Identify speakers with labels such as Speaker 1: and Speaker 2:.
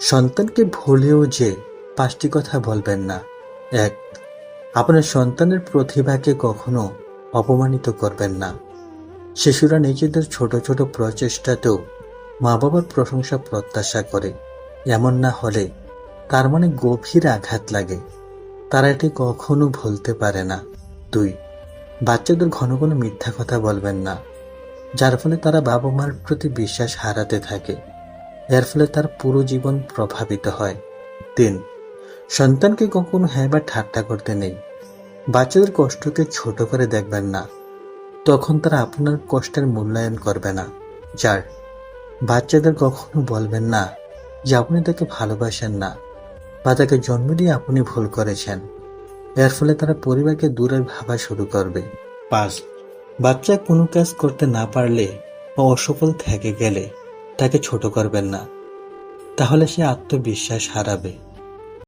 Speaker 1: সন্তানকে ভুলেও যে ৫টি কথা বলবেন না। ১. আপনার সন্তানের প্রতিভাকে কখনো অপমানিত করবেন না। শিশুরা নিজেদের ছোট ছোট প্রচেষ্টাতেও মা-বাবার প্রশংসা প্রত্যাশা করে। এমন না হলে তার মনে গভীর আঘাত লাগে। তারা এটি কখনো ভুলতে পারে না। ২. বাচ্চাদের ঘন ঘন মিথ্যা কথা বলবেন না, যার ফলে তারা বাবা-মার প্রতি বিশ্বাস হারাতে থাকে। এর ফলে তার পুরো জীবন প্রভাবিত হয়। ৩. সন্তানকে কখনো হ্যাঁ বা ঠাট্টা করতে নেই। বাচ্চাদের কষ্টকে ছোট করে দেখবেন না, তখন তারা আপনার কষ্টের মূল্যায়ন করবে না। ৪. বাচ্চাদের কখনো বলবেন না যে আপনি তাকে ভালোবাসেন না বা তাকে জন্ম দিয়ে আপনি ভুল করেছেন। এর ফলে তারা পরিবারকে দূরে ভাবা শুরু করবে। ৫. বাচ্চা কোনো কাজ করতে না পারলে বা অসফল থেকে গেলে তাকে ছোট করবেন না, তাহলে সে আত্মবিশ্বাস হারাবে।